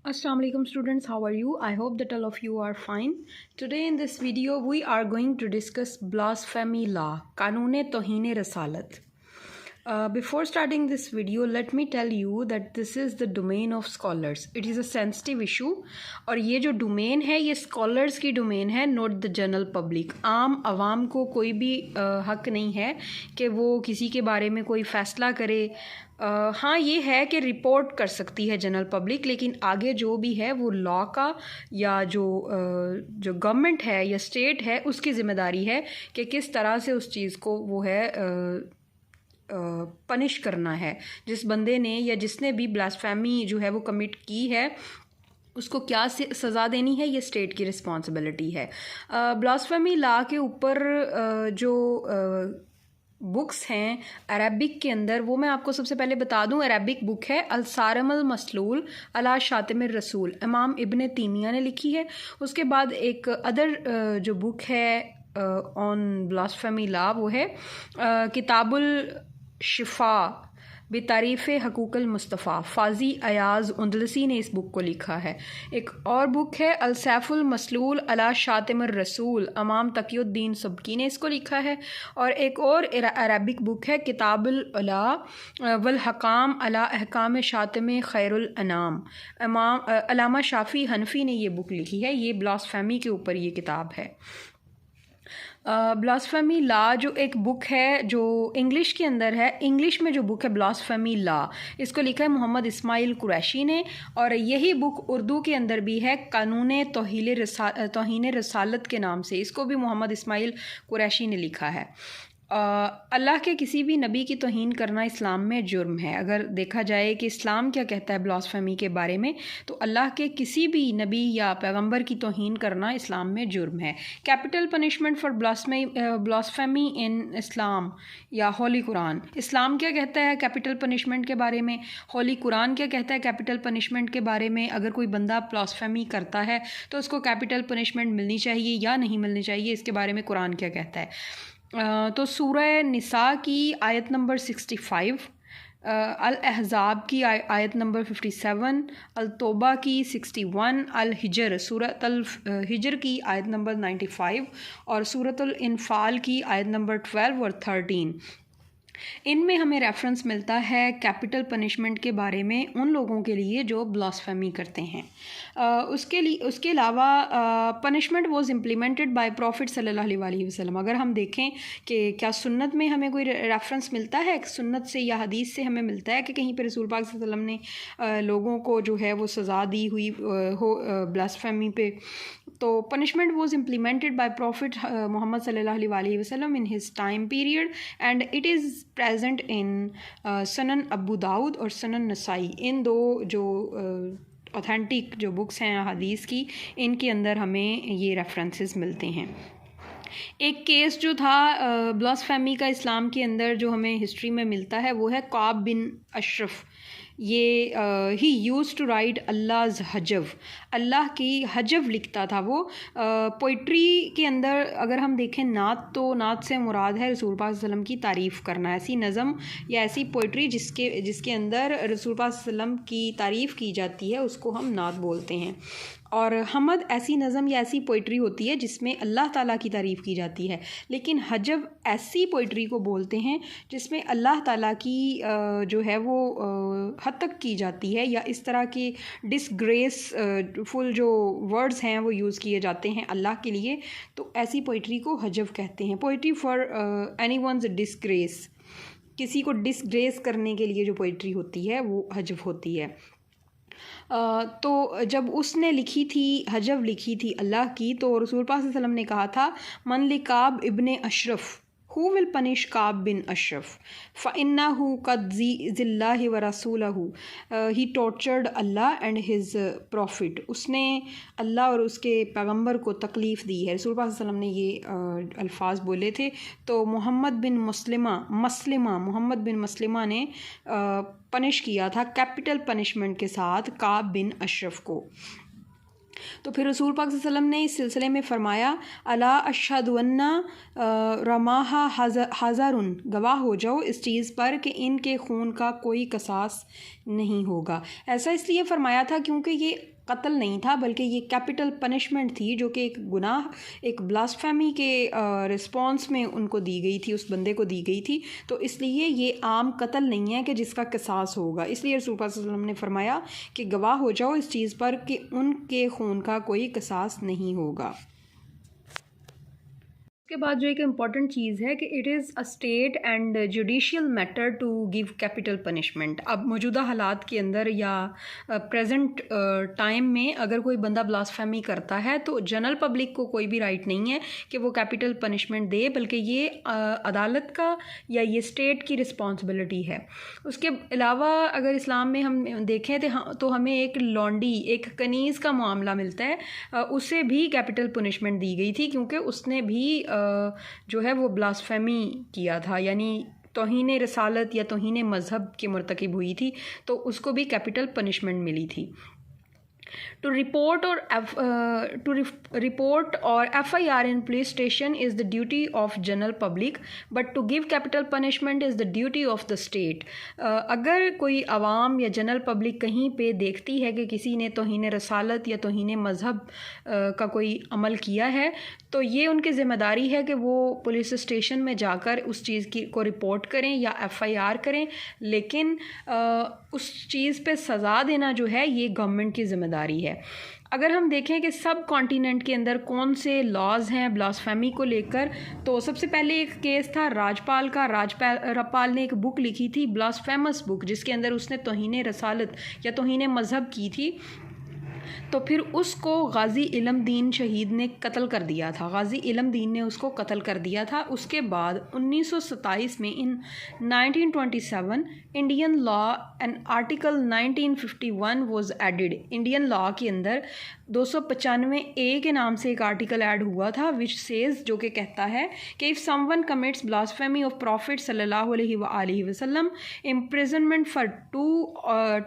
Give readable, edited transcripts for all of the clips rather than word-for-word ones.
Assalamu alaikum students, how are you? I hope that all of you are fine. Today in this video we are going to discuss blasphemy law, Kanun-e Tohin-e Risalat. Before starting this video, let me tell you that this is the domain of scholars. It is a sensitive issue और ये जो domain है ये scholars की domain है, not the general public. आम आवाम को कोई भी हक नहीं है कि वो किसी के बारे में कोई फ़ैसला करे. हाँ ये है कि रिपोर्ट कर सकती है जनरल पब्लिक, लेकिन आगे जो भी है वो लॉ का या जो गवर्नमेंट है या स्टेट है उसकी ज़िम्मेदारी है कि किस तरह से उस चीज़ को वो है पनिश करना है. जिस बंदे ने या जिसने भी ब्लास्फेमी जो है वो कमिट की है उसको क्या सज़ा देनी है, ये स्टेट की रिस्पॉन्सिबिलिटी है. ब्लास्फेमी लॉ के ऊपर जो बुक्स हैं अरबिक के अंदर, वो मैं आपको सबसे पहले बता दूं. अरबिक बुक है अल-सारम अल-मसलूल अला शातिम रसूल, इमाम इब्न तैमिया ने लिखी है. उसके बाद एक अदर जो बुक है ऑन ब्लास्फेमी लॉ वो है किताबुल शिफा बेतारीफ़ हकूक़ुल मुस्तफ़ा, फ़ाज़ी अयाज़ उंदलसी ने इस बुक को लिखा है. एक और बुक है अल-सैफ़ुल मसलूल अला शातिमिर रसूल, इमाम तक़ीउद्दीन सुब्की ने इसको लिखा है. और एक और अरबिक बुक है किताबुल उला वल हकाम अला अहकाम शातिम खैरुल अनाम, इमाम अल्लामा शाफ़ी हनफ़ी ने ये बुक लिखी है. ये ब्लास्फेमी के ऊपर ये किताब है. ब्लास्फेमी लॉ जो एक बुक है जो इंग्लिश के अंदर है, इंग्लिश में जो बुक है ब्लास्फेमी लॉ, इसको लिखा है मोहम्मद इस्माइल कुरैशी ने. और यही बुक उर्दू के अंदर भी है कानून तौहीन रसालत के नाम से, इसको भी मोहम्मद इस्माइल कुरैशी ने लिखा है. अल्लाह के किसी भी नबी की तौहीन करना इस्लाम में जुर्म है. अगर देखा जाए कि इस्लाम क्या कहता है ब्लास्फेमी के बारे में, तो अल्लाह के किसी भी नबी या पैगंबर की तौहीन करना इस्लाम में जुर्म है. कैपिटल पनिशमेंट फॉर ब्लास्फेमी इन इस्लाम या होली कुरान, इस्लाम क्या कहता है कैपिटल पनिशमेंट के बारे में, होली कुरान क्या कहता है कैपिटल पनिशमेंट के बारे में. अगर कोई बंदा ब्लास्फेमी करता है तो उसको कैपिटल पनिशमेंट मिलनी चाहिए या नहीं मिलनी चाहिए, इसके बारे में कुरान क्या कहता है. तो सूरह निसा की आयत नंबर 65, अल-अहज़ाब की आयत नंबर 57, अल-तौबा की 61, अल-हिजर सूरत अल-हिजर की आयत नंबर 95 और सूरत अल-इनफाल की आयत नंबर 12 और 13, इनमें हमें रेफरेंस मिलता है कैपिटल पनिशमेंट के बारे में उन लोगों के लिए जो ब्लास्फेमी करते हैं. उसके अलावा punishment was implemented by profit सल्लल्लाहु अलैहि वसल्लम. अगर हम देखें कि क्या सुन्नत में हमें कोई रेफरेंस मिलता है, सुन्नत से या हदीस से हमें मिलता है कि कहीं पर रसूल पाक सल्लल्लाहु अलैहि वसल्लम ने लोगों को जो है वो सज़ा दी हुई हो ब्लास्फेमी पे. तो punishment was implemented by prophet Muhammad सल्लल्लाहु अलैहि वसल्लम in his time period and it is present in Sunan Abu Dawood और सनन नसाई. इन दो जो ऑथेंटिक जो बुक्स हैं हदीस की, इनके अंदर हमें ये रेफरेंसेस मिलते हैं. एक केस जो था ब्लास्फेमी का इस्लाम के अंदर जो हमें हिस्ट्री में मिलता है वो है काब बिन अशरफ. ये ही यूज़ टू राइट अल्लाहज़ हजव, अल्लाह की हजव लिखता था वो. पोइट्री के अंदर अगर हम देखें नात, तो नात से मुराद है रसूल पाक सल्लल्लाहु अलैहि वसल्लम की तारीफ़ करना. ऐसी नज़म या ऐसी पोइट्री जिसके अंदर रसूल पाक सल्लल्लाहु अलैहि वसल्लम की तारीफ़ की जाती है उसको हम नात बोलते हैं. और हमद ऐसी नज़म या ऐसी पोइट्री होती है जिसमें अल्लाह ताला की तारीफ़ की जाती है. लेकिन हजव ऐसी पोइट्री को बोलते हैं जिसमें अल्लाह ताला की जो है वो हद तक की जाती है, या इस तरह के डिसग्रेस फुल जो वर्ड्स हैं वो यूज़ किए जाते हैं अल्लाह के लिए. तो ऐसी पोइट्री को हजव कहते हैं. पोइट्री फॉर एनीवन्स डिसग्रेस, किसी को डिसग्रेस करने के लिए जो पोइट्री होती है वो हजव होती है. तो जब उसने लिखी थी, हजव लिखी थी अल्लाह की, तो रसूल पाक सल्लल्लाहु अलैहि वसल्लम ने कहा था मन लिकाब इब्ने अशरफ, who will punish Kaab bin Ashraf फ़इन्नहु क़द ज़िल्लाहि व रसूलहु, he tortured Allah and his prophet. उसने अल्लाह और उसके पैगंबर को तकलीफ़ दी है. रसूल पाक सल्लल्लाहु अलैहि वसल्लम ने ये अल्फाज बोले थे. तो मोहम्मद बिन मोहम्मद बिन मस्लिमा ने पनिश किया था कैपिटल पनिशमेंट के साथ काब बिन अशरफ को. तो फिर रसूल पाक सल्लल्लाहु अलैहि वसल्लम ने इस सिलसिले में फ़रमाया अला अशहदु अन्ना रमाहा हज़ारुन, गवाह हो जाओ इस चीज़ पर कि इनके खून का कोई कसास नहीं होगा। ऐसा इसलिए फरमाया था क्योंकि ये कत्ल नहीं था बल्कि ये कैपिटल पनिशमेंट थी, जो कि एक गुनाह, एक ब्लास्फेमी के रिस्पॉन्स में उनको दी गई थी, उस बंदे को दी गई थी। तो इसलिए ये आम कत्ल नहीं है कि जिसका क़िसास होगा। इसलिए रसूल पाक सल्लल्लाहु अलैहि वसल्लम ने फरमाया कि गवाह हो जाओ इस चीज़ पर कि उनके खून का कोई क़िसास नहीं होगा। उसके बाद जो एक इम्पॉर्टेंट चीज़ है कि it is a state and judicial matter to give capital punishment. अब मौजूदा हालात के अंदर या प्रेजेंट टाइम में अगर कोई बंदा ब्लास्फेमी करता है तो जनरल पब्लिक को कोई भी राइट नहीं है कि वो कैपिटल पनिशमेंट दे, बल्कि ये अदालत का या ये स्टेट की रिस्पॉन्सिबिलिटी है। उसके अलावा अगर इस्लाम में हम देखें तो हमें एक लौंडी, एक कनीज़ का मामला मिलता है, उसे भी कैपिटल पनिशमेंट दी गई थी क्योंकि उसने भी जो है वो ब्लास्फेमी किया था, यानी तौहीन रसालत या तौहीन मज़हब की मरतकिब हुई थी, तो उसको भी कैपिटल पनिशमेंट मिली थी। To report or FIR in police station is the duty of general public, but to give capital punishment is the duty of the state. अगर कोई आवाम या जनरल पब्लिक कहीं पे देखती है कि किसी ने तौहीन रसालत या तौहीन मज़हब का कोई अमल किया है, तो ये उनकी ज़िम्मेदारी है कि वो पुलिस स्टेशन में जाकर उस चीज़ को रिपोर्ट करें या FIR करें, लेकिन उस चीज़ पे सज़ा देना जो है ये गवर्नमेंट की ज़िम्मेदारी है। अगर हम देखें कि सब कॉन्टिनेंट के अंदर कौन से लॉज हैं ब्लास्फेमी को लेकर, तो सबसे पहले एक केस था राजपाल का। राजपाल ने एक बुक लिखी थी, ब्लास्फेमस बुक, जिसके अंदर उसने तौहीन रसालत या तौहीन मज़हब की थी। तो फिर उसको गाज़ी इल्मदीन शहीद ने कत्ल कर दिया था, गाज़ी इल्मदीन ने उसको कत्ल कर दिया था। उसके बाद 1927 में इन 1927 Indian law and article 1951 was added. Indian law के अंदर 295A के नाम से एक आर्टिकल ऐड हुआ था, विच सेज, जो कि कहता है कि if someone commits blasphemy of profit सल्लल्लाहु अलैहि वसल्लम, इम्प्रिजनमेंट फॉर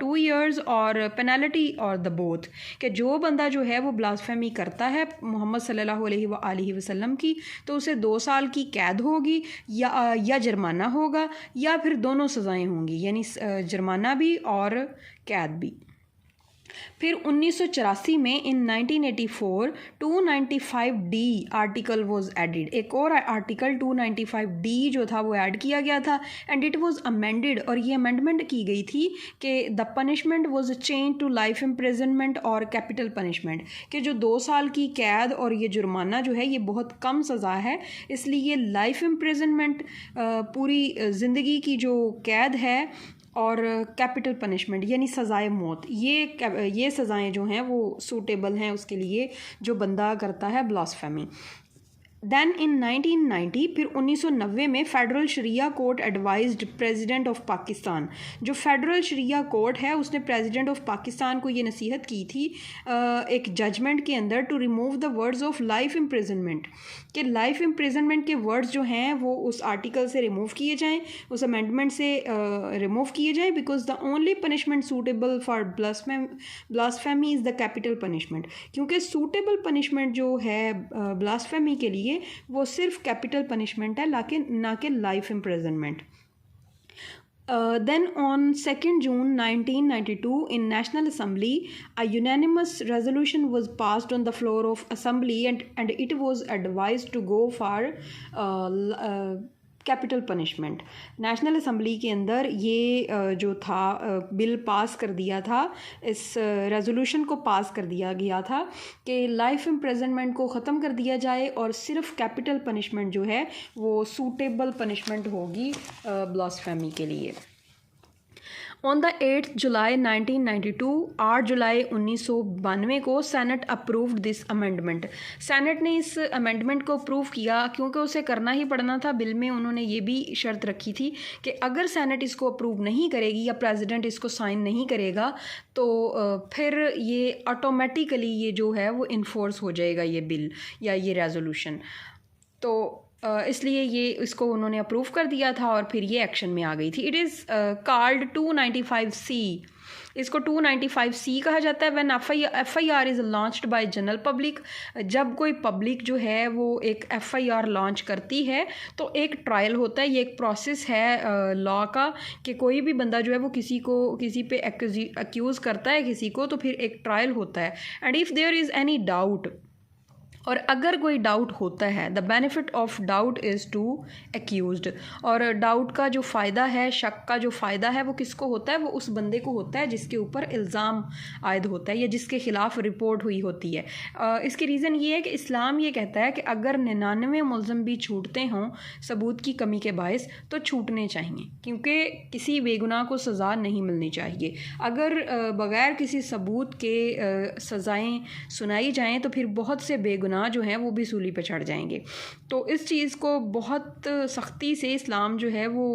2 years और पेनल्टी और द बोथ, कि जो बंदा जो है वो ब्लास्फेमी करता है मोहम्मद सल्लल्लाहु अलैहि वसल्लम की, तो उसे 2 साल की कैद होगी या जुर्माना होगा या फिर दोनों सज़ाएं होंगी, यानी जुर्माना भी और कैद भी। फिर 1984 में इन 1984 295D आर्टिकल वाज एडिड। एक और आर्टिकल 295D जो था वो ऐड किया गया था एंड इट वाज अमेंडेड, और ये अमेंडमेंट की गई थी कि the punishment was change to life imprisonment और कैपिटल पनिशमेंट, कि जो 2 साल की कैद और ये जुर्माना जो है ये बहुत कम सज़ा है, इसलिए लाइफ इम्प्रिजनमेंट पूरी ज़िंदगी की जो कैद है और कैपिटल पनिशमेंट यानी सज़ाए मौत, ये सज़ाएं जो हैं वो सूटेबल हैं उसके लिए जो बंदा करता है ब्लास्फेमी। दैन इन 1990 फिर 1990 में federal Sharia court advised president of Pakistan, जो फ़ेडरल शरिया कोर्ट है उसने प्रेसिडेंट ऑफ पाकिस्तान को ये नसीहत की थी एक जजमेंट के अंदर, to remove the words of life imprisonment, कि लाइफ इम्प्रिजनमेंट के वर्ड्स जो हैं वो उस आर्टिकल से रिमूव किए जाएँ, उस अमेंडमेंट से रिमूव किए जाएँ, because the only punishment suitable for blasphemy is the capital punishment, क्योंकि सूटेबल पनिशमेंट जो है ब्लास्फेमी के लिए वो सिर्फ कैपिटल पनिशमेंट है, ना कि life imprisonment. Then on 2nd June 1992 in National Assembly, a unanimous resolution was passed on the floor of Assembly and it was advised to go for capital punishment. National assembly के अंदर ये जो था bill pass कर दिया था, इस resolution को पास कर दिया गया था कि लाइफ इम्प्रिजनमेंट को ख़त्म कर दिया जाए और सिर्फ कैपिटल पनिशमेंट जो है वो सूटेबल पनिशमेंट होगी ब्लास्फेमी के लिए। ऑन द 8th July 1992, 8 जुलाई 1992 को senate approved this amendment. Senate ने इस अमेंडमेंट को अप्रूव किया क्योंकि उसे करना ही पड़ना था। बिल में उन्होंने ये भी शर्त रखी थी कि अगर सेनेट इसको अप्रूव नहीं करेगी या प्रेसिडेंट इसको साइन नहीं करेगा तो फिर ये ऑटोमेटिकली ये जो है वो इन्फोर्स हो जाएगा ये बिल या ये रेजोल्यूशन। तो इसलिए ये इसको उन्होंने अप्रूव कर दिया था और फिर ये एक्शन में आ गई थी। It is called 295C। इसको 295C कहा जाता है। When FIR is launched by general public, जब कोई पब्लिक जो है वो एक FIR लॉन्च करती है तो एक ट्रायल होता है। ये एक प्रोसेस है लॉ का कि कोई भी बंदा जो है वो किसी पे एक्यूज़ करता है किसी को, तो फिर एक ट्रायल होता है। And if there is any doubt, और अगर कोई डाउट होता है, the benefit of doubt is to accused. और डाउट का जो फ़ायदा है, शक का जो फ़ायदा है वो किसको होता है? वो उस बंदे को होता है जिसके ऊपर इल्ज़ाम आयद होता है या जिसके ख़िलाफ़ रिपोर्ट हुई होती है। इसकी रीज़न ये है कि इस्लाम ये कहता है कि अगर 99 मुल्ज़म भी छूटते हों सबूत की कमी के बायस, तो छूटने चाहिए, क्योंकि किसी बेगुनाह को सज़ा नहीं मिलनी चाहिए। अगर बग़ैर किसी सबूत के सज़ाएँ सुनाई जाएँ तो फिर बहुत से बेगुनाह जो हैं वो भी सूली पे चढ़ जाएंगे। तो इस चीज़ को बहुत सख्ती से इस्लाम जो है वो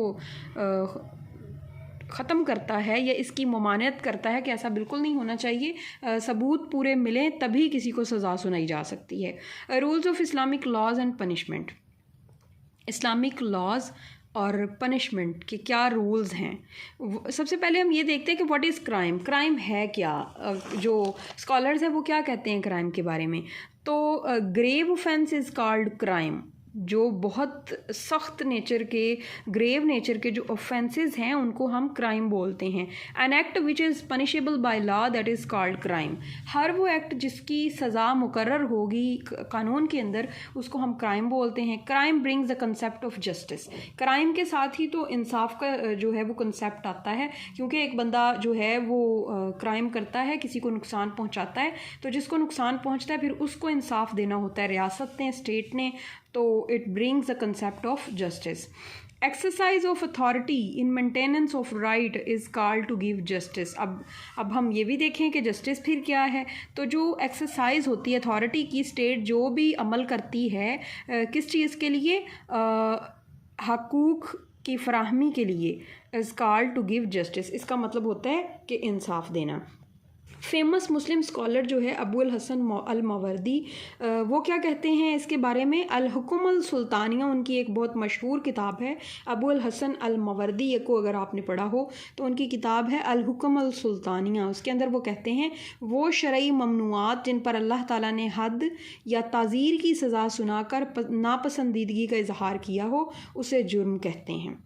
ख़त्म करता है या इसकी ममानियत करता है कि ऐसा बिल्कुल नहीं होना चाहिए। सबूत पूरे मिलें तभी किसी को सज़ा सुनाई जा सकती है। Rules of Islamic laws and punishment. Islamic laws और पनिशमेंट के क्या रूल्स हैं? सबसे पहले हम ये देखते हैं कि व्हाट इज़ क्राइम। क्राइम है क्या? जो स्कॉलर्स हैं वो क्या कहते हैं क्राइम के बारे में? तो grave offence is called crime. जो बहुत सख्त नेचर के, ग्रेव नेचर के जो ऑफेंसेस हैं उनको हम क्राइम बोलते हैं। An act which is punishable by law that is called crime. हर वो एक्ट जिसकी सज़ा मुकर्रर होगी कानून के अंदर उसको हम क्राइम बोलते हैं। Crime brings the concept of justice. Crime के साथ ही तो इंसाफ का जो है वो कंसेप्ट आता है, क्योंकि एक बंदा जो है वो क्राइम करता है, किसी को नुकसान पहुंचाता है, तो जिसको नुकसान पहुंचता है फिर उसको इंसाफ देना होता है रियासत ने, स्टेट ने। तो it brings the concept of justice. Exercise of authority in maintenance of right is called to give justice. अब हम ये भी देखें कि जस्टिस फिर क्या है। तो जो एक्सरसाइज होती है अथॉरिटी की, स्टेट जो भी अमल करती है किस चीज़ के लिए? हकूक़ की फराहमी के लिए, is called to give justice. इसका मतलब होता है कि इंसाफ देना। फेमस मुस्लिम स्कॉलर जो है अबू अल हसन अल मावर्दी, वो क्या कहते हैं इसके बारे में? अल हुक्म अल सुल्तानिया उनकी एक बहुत मशहूर किताब है। अबू अल हसन अल मावर्दी को अगर आपने पढ़ा हो तो उनकी किताब है अल हुक्म अल सुल्तानिया। उसके अंदर वो कहते हैं वो शरई ममनुआत जिन पर अल्लाह ताला ने हद या ताज़ीर की सज़ा सुनाकर नापसंदीदगी का इजहार किया हो उसे जुर्म कहते हैं।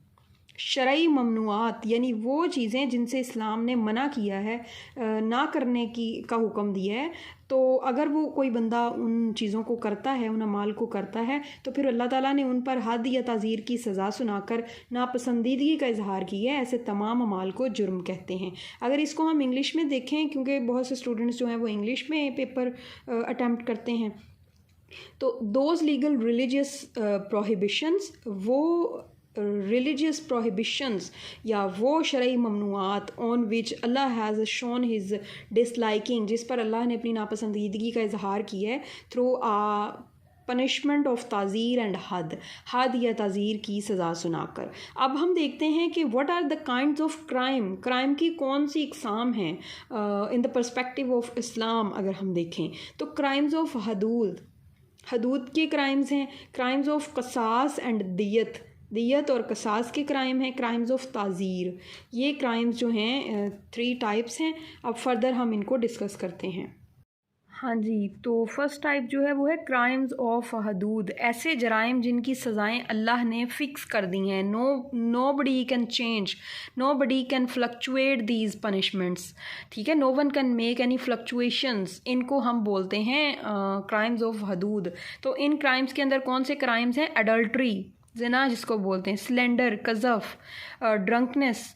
शरई ममनुआत यानी वो चीज़ें जिनसे इस्लाम ने मना किया है, ना करने का हुक्म दिया है, तो अगर वो कोई बंदा उन चीज़ों को करता है, उन अमाल को करता है, तो फिर अल्लाह ताला ने उन पर हद या ताज़ीर की सज़ा सुनाकर नापसंदीदगी का इजहार किया है। ऐसे तमाम अमाल को जुर्म कहते हैं। अगर इसको हम इंग्लिश में देखें, क्योंकि बहुत से स्टूडेंट्स जो हैं वो इंग्लिश में पेपर अटैम्प्ट करते हैं, तो दोज लीगल रिलीजियस प्रोहिबिशंस, वो रिलीजियस प्रोहिबिशंस या वो शरई ममनुआत on which Allah has shown his disliking, जिस पर अल्लाह ने अपनी नापसंदीदगी का इजहार किया है थ्रू पनिशमेंट ऑफ ताज़ीर एंड हद या ताज़ीर की सज़ा सुनाकर। अब हम देखते हैं कि what are the kinds of crime. Crime की कौन सी इकसाम हैं in the perspective of Islam. अगर हम देखें तो क्राइम्स ऑफ हदूद के क्राइम्स हैं, क्राइम्स ऑफ कसास एंड दियत और कसास के क्राइम हैं, क्राइम्स ऑफ ताज़ीर। ये क्राइम्स जो हैं 3 टाइप्स हैं। अब फर्दर हम इनको डिस्कस करते हैं। हाँ जी, तो फर्स्ट टाइप जो है वो है क्राइम्स ऑफ हदूद। ऐसे जराइम जिनकी सज़ाएं अल्लाह ने फ़िक्स कर दी हैं। Nobody can change, nobody can fluctuate these punishments. ठीक है, no one can make any fluctuations. इनको हम बोलते हैं क्राइम्स ऑफ हदूद। तो इन क्राइम्स के अंदर कौन से क्राइम्स हैं? एडल्ट्री, ज़िना जिसको बोलते हैं, स्लेंडर, कज़फ़, ड्रंकनेस,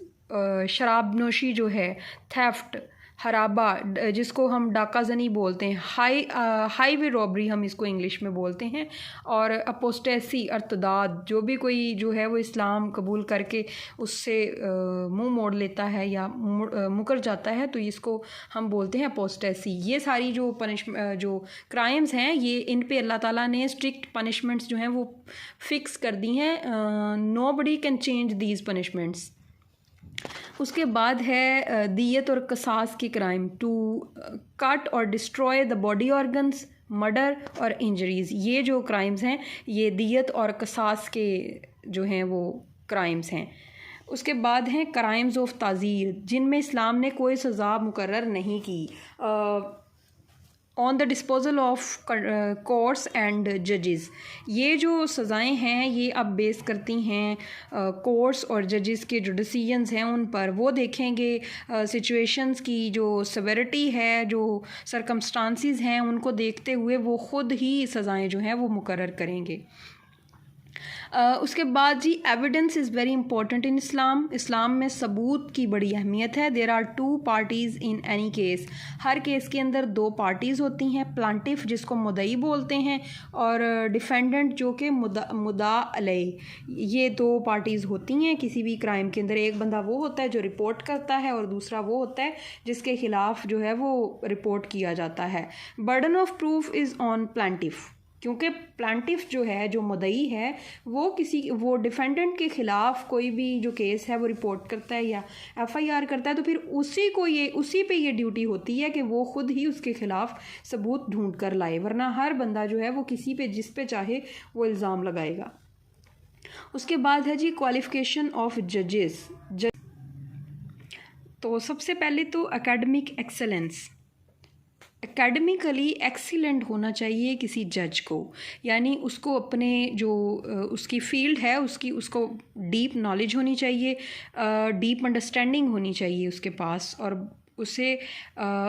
शराब नोशी जो है, थेफ्ट, हराबा जिसको हम डाका ज़नी बोलते हैं, हाईवे रॉबरी हम इसको इंग्लिश में बोलते हैं, और अपोस्टेसी, अर्तदाद, जो भी कोई जो है वो इस्लाम कबूल करके उससे मुंह मोड़ लेता है या मुकर जाता है, तो इसको हम बोलते हैं अपोस्टेसी। ये सारी जो क्राइम्स हैं, ये इन पे अल्लाह ताला ने स्ट्रिक्ट पनिशमेंट्स जो हैं वो फ़िक्स कर दी हैं। Nobody can change these punishments. उसके बाद है दियत और कसास की क्राइम, टू कट और destroy the body organs, murder और इंजरीज़, ये जो क्राइम्स हैं ये दियत और कसास के जो हैं वो क्राइम्स हैं। उसके बाद हैं क्राइम्स ऑफ ताज़ीर, जिनमें इस्लाम ने कोई सज़ा मुकर्रर नहीं की। On the disposal of courts and जजेस, ये जो सज़ाएं हैं ये अब बेस करती हैं कोर्ट्स और जजेस के जो डिसीजंस हैं उन पर। वो देखेंगे सिचुएशंस की जो सेवेरिटी है, जो सरकमस्टांसिस हैं, उनको देखते हुए वो ख़ुद ही सज़ाएं जो हैं वो मुकर्रर करेंगे। उसके बाद जी evidence is very important in Islam. इस्लाम में सबूत की बड़ी अहमियत है। There are 2 parties in any case, हर केस के अंदर 2 पार्टीज़ होती हैं, प्लांटिफ जिसको मुदई बोलते हैं और डिफेंडेंट जो कि मुदा अलैह। ये 2 पार्टीज़ होती हैं किसी भी क्राइम के अंदर। एक बंदा वो होता है जो रिपोर्ट करता है और दूसरा वो होता है जिसके ख़िलाफ़ जो है वो रिपोर्ट किया जाता है। Burden of proof is on plaintiff, क्योंकि प्लांटिफ जो है, जो मुदई है, वो डिफेंडेंट के ख़िलाफ़ कोई भी जो केस है वो रिपोर्ट करता है या एफआईआर करता है, तो फिर उसी पे ये ड्यूटी होती है कि वो ख़ुद ही उसके ख़िलाफ़ सबूत ढूंढ कर लाए, वरना हर बंदा जो है वो किसी पे जिस पे चाहे वो इल्ज़ाम लगाएगा। उसके बाद है जी क्वालिफ़िकेशन ऑफ जजेस। तो सबसे पहले तो एकेडमिक एक्सेलेंस, एकेडमिकली एक्सीलेंट होना चाहिए किसी जज को, यानी उसको अपने जो उसकी फ़ील्ड है उसको डीप नॉलेज होनी चाहिए, डीप अंडरस्टैंडिंग होनी चाहिए उसके पास, और उसे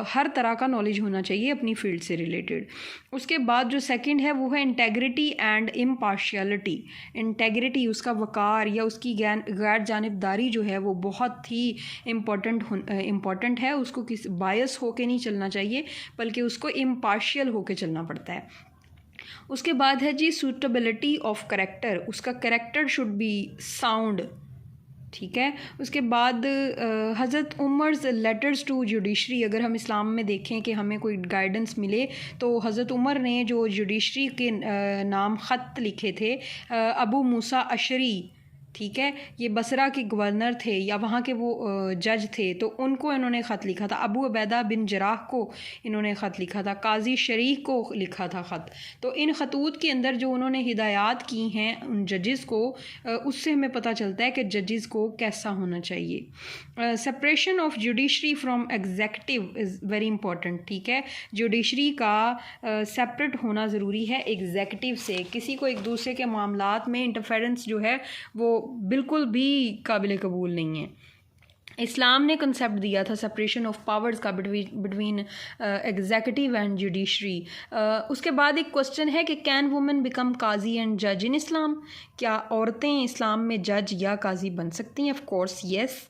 हर तरह का नॉलेज होना चाहिए अपनी फ़ील्ड से रिलेटेड। उसके बाद जो सेकंड है वो है इंटेग्रिटी एंड इम्पार्शियलिटी। इंटेग्रिटी, उसका वक़ार या उसकी गैर जानिबदारी जो है वो बहुत ही इम्पॉर्टेंट है। उसको किस बायस होके नहीं चलना चाहिए, बल्कि उसको इम्पार्शियल होके चलना पड़ता है। उसके बाद है जी सूटेबिलिटी ऑफ करेक्टर, उसका करेक्टर शुड बी साउंड, ठीक है। उसके बाद हज़रत उमर्स लेटर्स टू जुडिशरी, अगर हम इस्लाम में देखें कि हमें कोई गाइडेंस मिले तो हज़रत उमर ने जो जुडिशरी के नाम ख़त लिखे थे, अबू मूसा अशरी, ठीक है, ये बसरा के गवर्नर थे या वहाँ के वो जज थे, तो उनको इन्होंने ख़त लिखा था। अबू उबैदा बिन जराह को इन्होंने ख़त लिखा था, काजी शरीक को लिखा था ख़त। तो इन ख़तूत के अंदर जो उन्होंने हिदायत की हैं उन जजेस को, उससे हमें पता चलता है कि जजेस को कैसा होना चाहिए। Separation of judiciary from executive is very important, ठीक है। जुडिशरी का सेपरेट होना ज़रूरी है एग्जेक्टिव से। किसी को एक दूसरे के मामलात में इंटरफेरेंस जो है वो बिल्कुल भी काबिल कबूल नहीं है। इस्लाम ने कंसेप्ट दिया था सेपरेशन ऑफ पावर्स का बिटवीन एग्जीक्यूटिव एंड जुडिशरी। उसके बाद एक क्वेश्चन है कि can women become qazi and जज इन इस्लाम, क्या औरतें इस्लाम में जज या काजी बन सकती हैं? ऑफ कोर्स येस,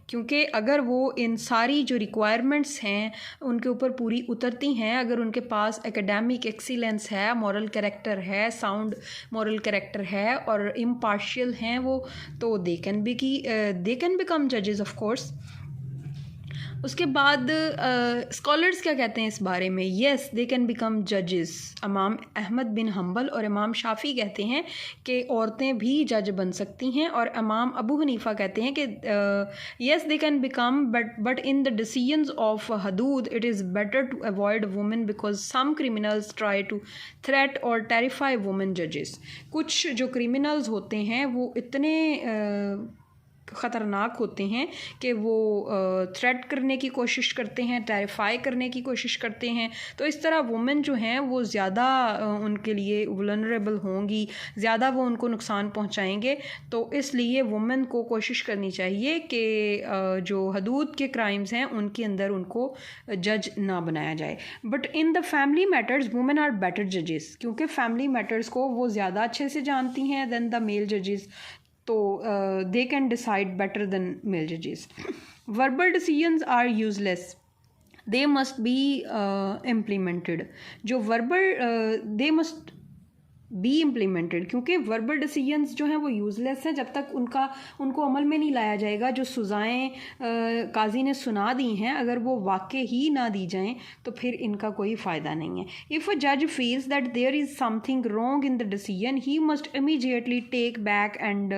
क्योंकि अगर वो इन सारी जो रिक्वायरमेंट्स हैं उनके ऊपर पूरी उतरती हैं, अगर उनके पास एकेडमिक एक्सीलेंस है, मॉरल कैरेक्टर है, साउंड मॉरल कैरेक्टर है और इम्पार्शियल हैं वो, तो दे कैन बिकम जजेस ऑफ कोर्स। उसके बाद स्कॉलर्स क्या कहते हैं इस बारे में? येस, दे कैन बिकम जजेस। इमाम अहमद बिन हम्बल और इमाम शाफ़ी कहते हैं कि औरतें भी जज बन सकती हैं, और इमाम अबू हनीफ़ा कहते हैं कि yes they can become, but in the decisions of हदूद it is better to avoid women because some criminals try to threat और टेरिफाई वुमेन जजेस। कुछ जो क्रिमिनल्स होते हैं वो इतने ख़तरनाक होते हैं कि वो थ्रेट करने की कोशिश करते हैं, टेरिफाई करने की कोशिश करते हैं, तो इस तरह वुमेन जो हैं वो ज़्यादा उनके लिए वल्नरेबल होंगी, ज़्यादा वो उनको नुकसान पहुंचाएंगे। तो इसलिए वुमेन को कोशिश करनी चाहिए कि जो हदूद के क्राइम्स हैं उनके अंदर उनको जज ना बनाया जाए। But in the family matters women are better जजेस, क्योंकि फैमिली मैटर्स को वो ज़्यादा अच्छे से जानती हैं दैन द मेल जजेस, तो they can decide better than male जजेस। Verbal decisions are useless, they must be implemented. जो verbal they must be implemented, क्योंकि वर्बल डिसीजंस जो हैं वो यूज़लेस हैं जब तक उनको अमल में नहीं लाया जाएगा। जो सज़ाएँ काजी ने सुना दी हैं अगर वो वाक़ई ही ना दी जाएं तो फिर इनका कोई फ़ायदा नहीं है। इफ़ अ जज feels that there is something wrong in the decision he must immediately take back and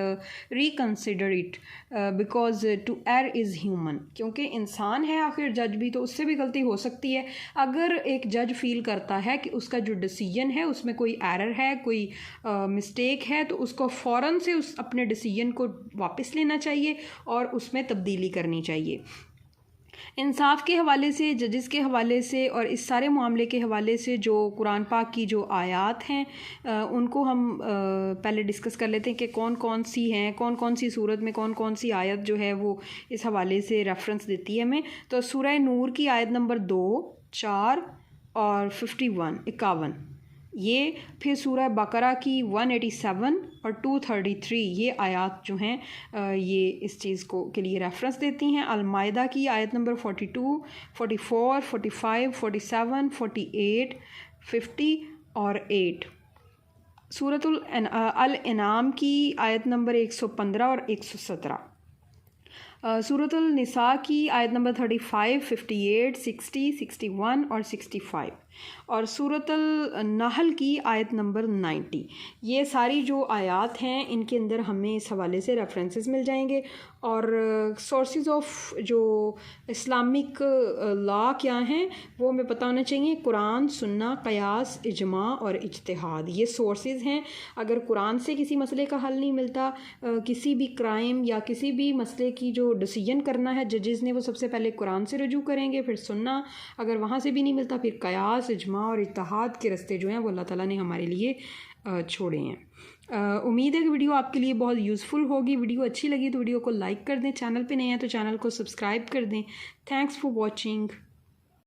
reconsider it because to err is human, क्योंकि इंसान है आखिर जज भी, तो उससे भी गलती हो सकती है। अगर एक जज फील करता है कि उसका जो डिसीजन है उसमें कोई एरर है, कोई मिस्टेक है, तो उसको फ़ौरन से उस अपने डिसीजन को वापस लेना चाहिए और उसमें तब्दीली करनी चाहिए। इंसाफ के हवाले से, जजेस के हवाले से और इस सारे मामले के हवाले से जो कुरान पाक की जो आयात हैं उनको हम पहले डिस्कस कर लेते हैं कि कौन कौन सी हैं, कौन कौन सी सूरत में कौन कौन सी आयत जो है वो इस हवाले से रेफरेंस देती है हमें। तो सूरह नूर की आयत नंबर 2, 4 और 51, ये, फिर सूरह बकरा की 187 और 233 ये आयत जो हैं ये इस चीज़ को के लिए रेफरेंस देती हैं। अल-माइदा की आयत नंबर 42, 44, 45, 47, 48, 50 और 8। सूरतुल अल-इनाम की आयत नंबर 115 और 117। सूरतुल निसा की आयत नंबर 35, 58, 60, 61 और 65 और सूरतुल नहल की आयत नंबर 90। ये सारी जो आयात हैं इनके अंदर हमें इस हवाले से रेफरेंसेस मिल जाएंगे। और सोर्सेज ऑफ जो इस्लामिक लॉ क्या हैं वो हमें पता होना चाहिए। कुरान, सुन्ना, क़यास, इजमा और इज्तिहाद, ये सोर्सेज हैं। अगर कुरान से किसी मसले का हल नहीं मिलता, किसी भी क्राइम या किसी भी मसले की जो डिसीजन करना है जजेस ने, वो सबसे पहले कुरान से रजू करेंगे, फिर सुन्ना, अगर वहाँ से भी नहीं मिलता फिर क़यास, इजमा और इत्तिहाद के रास्ते जो हैं वो अल्लाह ताला ने हमारे लिए छोड़े हैं। उम्मीद है कि वीडियो आपके लिए बहुत यूज़फुल होगी। वीडियो अच्छी लगी तो वीडियो को लाइक कर दें, चैनल पे नए हैं तो चैनल को सब्सक्राइब कर दें। Thanks for watching.